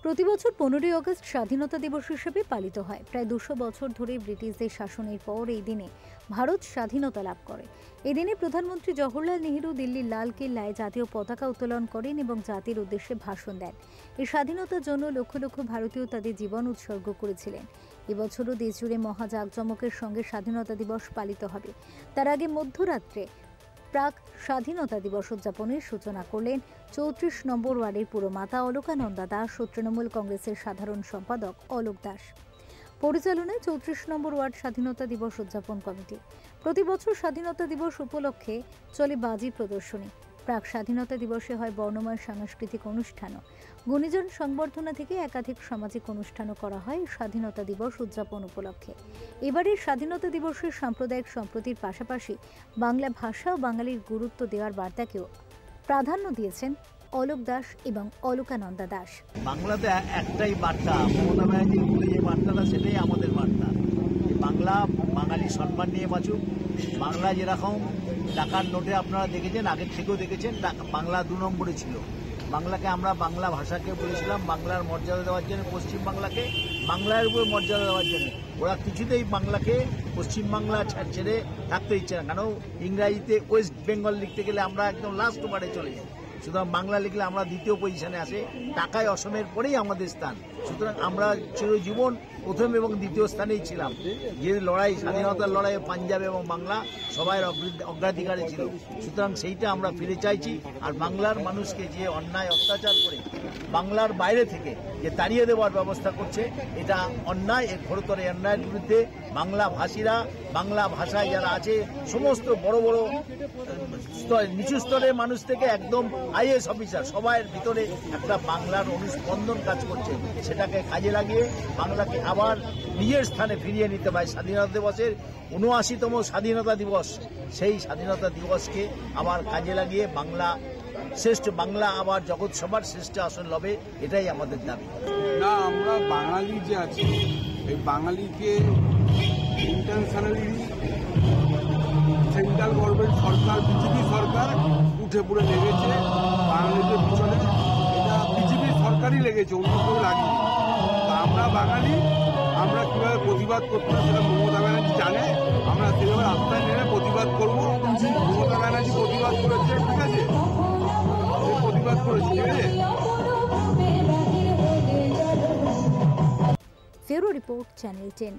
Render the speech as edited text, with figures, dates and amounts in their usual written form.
প্রতি বছর 15ই আগস্ট স্বাধীনতা দিবস হিসেবে পালিত হয়। প্রায় 200 বছর ধরে ব্রিটিশদের শাসনের পর এই দিনে ভারত স্বাধীনতা লাভ করে। এই দিনে প্রধানমন্ত্রী জওহরলাল নেহেরু দিল্লির লাল কেল্লায় জাতীয় পতাকা উত্তোলন করেন এবং জাতির উদ্দেশ্যে ভাষণ দেন। এই স্বাধীনতার জন্য লক্ষ লক্ষ ভারতীয় তাদের জীবন উৎসর্গ করেছিলেন। এবছরও দেশজুড়ে মহা জাঁকজমকের সঙ্গে স্বাধীনতা দিবস পালিত হবে। তার আগে মধ্যরাত্রে প্রাক স্বাধীনতা দিবস উদযাপনের সূচনা করলেন 34 নম্বর ওয়ার্ডের পুরমাতা অলকানন্দা দাস ও তৃণমূল কংগ্রেসের সাধারণ সম্পাদক অলোক দাস। পরিচালনায় 34 নম্বর ওয়ার্ড স্বাধীনতা দিবস উদযাপন কমিটি। প্রতি বছর স্বাধীনতা দিবস উপলক্ষে চলে বাজি প্রদর্শনী। প্রাক স্বাধীনতা দিবসে হয় বর্ণময় সাংস্কৃতিক অনুষ্ঠানও। গুণীজন সংবর্ধনা থেকে একাধিক সামাজিক অনুষ্ঠানও করা হয় স্বাধীনতা দিবস উদযাপন উপলক্ষে। এবারের স্বাধীনতা দিবসের সাম্প্রদায়িক সম্প্রীতির পাশাপাশি বাংলা ভাষা ও বাঙালির গুরুত্ব দেওয়ার বার্তাকেও প্রাধান্য দিয়েছেন অলোক দাস এবং অলকানন্দা দাস। বাংলাতে একটাই বার্তা, মমতা ব্যানার্জির যে বার্তাটা সেটাই আমাদের বার্তা। বাংলা বাঙালি সম্মান নিয়ে বাঁচুক। বাংলা যেরকম টাকার নোটে আপনারা দেখেছেন, আগের থেকেও দেখেছেন, বাংলা 2 নম্বরে ছিল। বাংলাকে আমরা বাংলা ভাষাকে বলেছিলাম বাংলার মর্যাদা দেওয়ার জন্য, পশ্চিমবাংলাকে বাংলার উপর মর্যাদা দেওয়ার জন্য। ওরা কিছুতেই বাংলাকে পশ্চিমবাংলা ছেড়ে থাকতে ইচ্ছে না, কারণ ইংরাজিতে ওয়েস্ট বেঙ্গল লিখতে গেলে আমরা একদম লাস্ট ওয়ার্ডে চলে যাই। সুতরাং বাংলা লিখলে আমরা দ্বিতীয় পজিশনে আসে, টাকায় অসমের পরেই আমাদের স্থান। সুতরাং আমরা চিরজীবন প্রথম এবং দ্বিতীয় স্থানেই ছিলাম। যে লড়াই, স্বাধীনতার লড়াই পাঞ্জাব এবং বাংলা সবাই অগ্রাধিকারে ছিল। সুতরাং সেইটা আমরা ফিরে চাইছি। আর বাংলার মানুষকে যে অন্যায় অত্যাচার করে বাংলার বাইরে থেকে যে তাড়িয়ে দেওয়ার ব্যবস্থা করছে, এটা অন্যায়। এর ঘোরতর অন্যায়ের বিরুদ্ধে বাংলা ভাষীরা, বাংলা ভাষায় যারা আছে, সমস্ত বড় বড় নিচু স্তরের মানুষ থেকে একদম আইএস অফিসার, সবার ভিতরে একটা বাংলার অনুস্পন্দন কাজ করছে। সেটাকে কাজে লাগিয়ে বাংলাকে আবার নিজের স্থানে ফিরিয়ে নিতে পারে। স্বাধীনতা দিবসের ৭৯তম স্বাধীনতা দিবস, সেই স্বাধীনতা দিবসকে আবার কাজে লাগিয়ে বাংলা আবার জগৎ সবার শ্রেষ্ঠ আসন লবে, এটাই আমাদের দাবি। না, আমরা বাঙালি যে আছি, এই বাঙালিকে ইন্টারন্যাশনালি সেন্ট্রাল গভর্নমেন্ট সরকার, বিজেপি সরকার উঠে পড়ে লেগেছে বাঙালিদের পিছনে। এটা বিজেপি সরকারই লেগেছে, অন্য কেউ লাগেনি। আমরা বাঙালি, আমরা কীভাবে প্রতিবাদ করতে হবে সেটা মমতা ব্যানার্জি জানে। আমরা সেভাবে রাস্তায় নেমে প্রতিবাদ করবো। মমতা ব্যানার্জি প্রতিবাদ করেছে, ঠিক আছে, প্রতিবাদ করেছে, ঠিক আছে। Bureau report, channel 10।